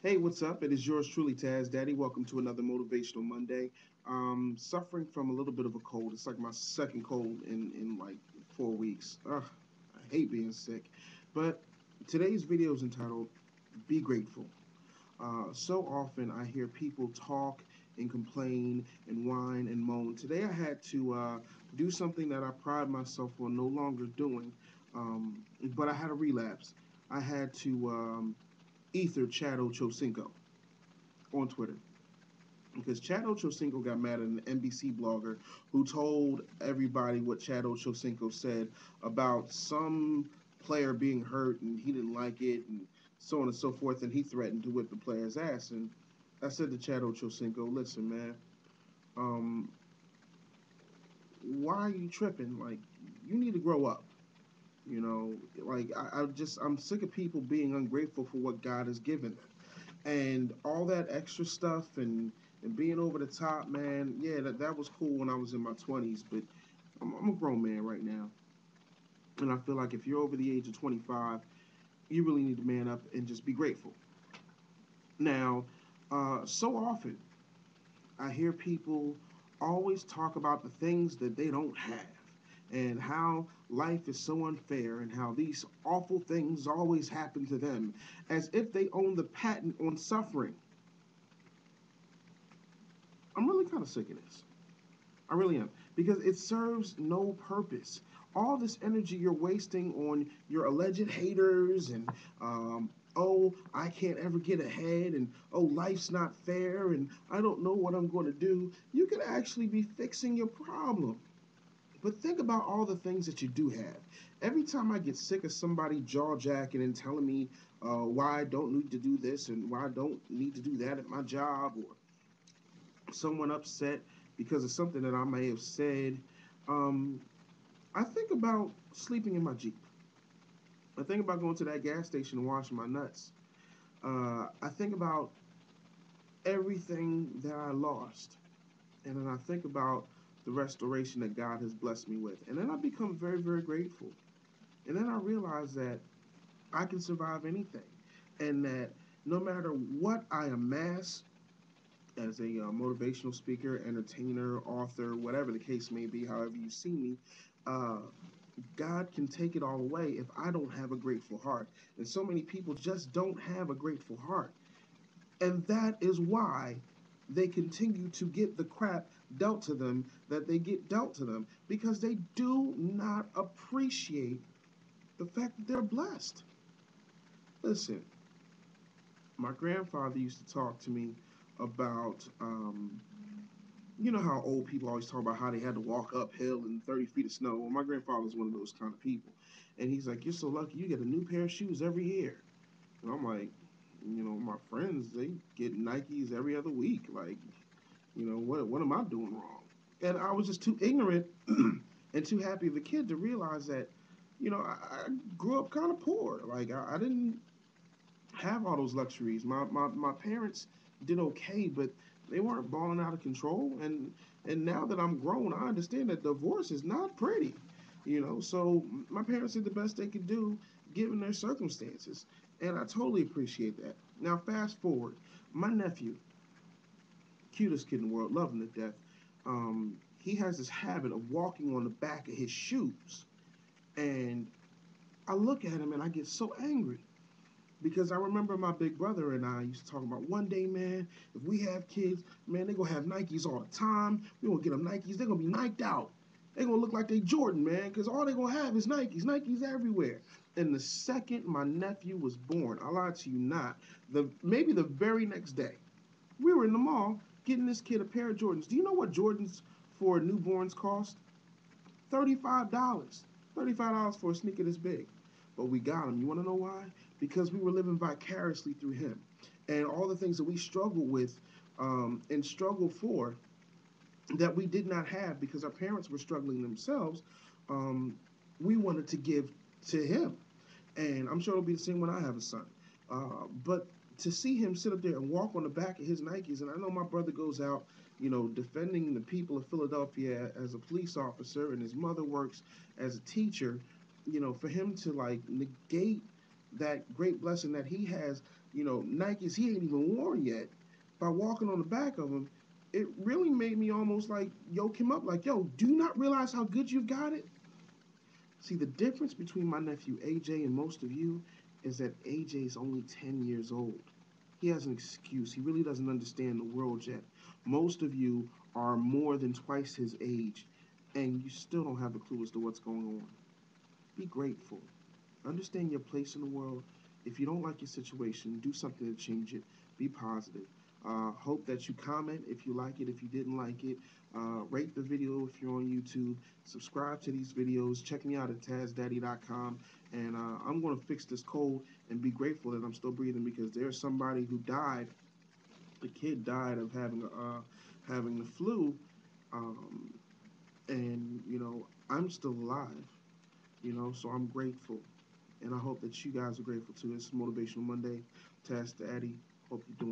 Hey, what's up? It is yours truly, Tazz Daddy. Welcome to another Motivational Monday. Suffering from a little bit of a cold. It's like my second cold in like 4 weeks. Ugh, I hate being sick. But today's video is entitled Be Grateful. So often I hear people talk and complain and whine and moan. Today I had to do something that I pride myself on no longer doing, but I had a relapse. I had to ether Chad Ochocinco on Twitter because Chad Ochocinco got mad at an NBC blogger who told everybody what Chad Ochocinco said about some player being hurt and he didn't like it and so on and so forth, and he threatened to whip the player's ass. And I said to Chad Ochocinco, listen, man, um, why are you tripping? Like, you need to grow up. You know, like I'm sick of people being ungrateful for what God has given them. And all that extra stuff and being over the top, man, yeah, that was cool when I was in my 20s, but I'm a grown man right now. And I feel like if you're over the age of 25, you really need to man up and just be grateful. Now, so often I hear people always talk about the things that they don't have and how life is so unfair and how these awful things always happen to them as if they own the patent on suffering. I'm really kind of sick of this. I really am. Because it serves no purpose. All this energy you're wasting on your alleged haters and, oh, I can't ever get ahead and, oh, life's not fair and I don't know what I'm going to do. You could actually be fixing your problem. But think about all the things that you do have. Every time I get sick of somebody jaw jacking and telling me why I don't need to do this and why I don't need to do that at my job, or someone upset because of something that I may have said, um, I think about sleeping in my Jeep. I think about going to that gas station and washing my nuts. I think about everything that I lost. And then I think about the restoration that God has blessed me with. And then I become very, very grateful. And then I realize that I can survive anything. And that no matter what I amass as a motivational speaker, entertainer, author, whatever the case may be, however you see me, uh, God can take it all away if I don't have a grateful heart. And so many people just don't have a grateful heart. And that is why they continue to get the crap dealt to them that they get dealt to them because they do not appreciate the fact that they're blessed. Listen, my grandfather used to talk to me about, you know how old people always talk about how they had to walk uphill in 30 feet of snow. Well, my grandfather was one of those kind of people. And he's like, you're so lucky you get a new pair of shoes every year. And I'm like, my friends, they get Nikes every other week. Like, what am I doing wrong? And I was just too ignorant and too happy of a kid to realize that, I grew up kind of poor. Like, I didn't have all those luxuries. My parents did okay, but they weren't balling out of control. And now that I'm grown, I understand that divorce is not pretty. So my parents did the best they could do given their circumstances. And I totally appreciate that. Now, fast forward, my nephew, cutest kid in the world, love him to death. He has this habit of walking on the back of his shoes. And I look at him and I get so angry because I remember my big brother and I used to talk about one day, man, if we have kids, man, they're going to have Nikes all the time. We're going to get them Nikes. They're going to be Niked out. They're going to look like they Jordan, man, because all they're going to have is Nikes. Nikes everywhere. And the second my nephew was born, I lied to you not, maybe the very next day, we were in the mall getting this kid a pair of Jordans. Do you know what Jordans for newborns cost? $35. $35 for a sneaker this big. But we got him. You want to know why? Because we were living vicariously through him. And all the things that we struggled with and struggled for that we did not have because our parents were struggling themselves, we wanted to give to him. And I'm sure it'll be the same when I have a son. But to see him sit up there and walk on the back of his Nikes, and I know my brother goes out, defending the people of Philadelphia as a police officer, and his mother works as a teacher, for him to like negate that great blessing that he has Nikes he ain't even worn yet. By walking on the back of them, it really made me almost like yoke him up. Like, yo, do you not realize how good you've got it? See, the difference between my nephew AJ and most of you is that AJ is only 10 years old. He has an excuse. He really doesn't understand the world yet. Most of you are more than twice his age, and you still don't have a clue as to what's going on. Be grateful. Understand your place in the world. If you don't like your situation, do something to change it. Be positive. Hope that you comment if you like it. If you didn't like it, rate the video if you're on YouTube. Subscribe to these videos. Check me out at TazzDaddy.com. And I'm going to fix this cold and be grateful that I'm still breathing, because there's somebody who died. The kid died of having the flu, um, and I'm still alive. So I'm grateful. And I hope that you guys are grateful too. It's Motivational Monday. Tazz Daddy. Hope you're doing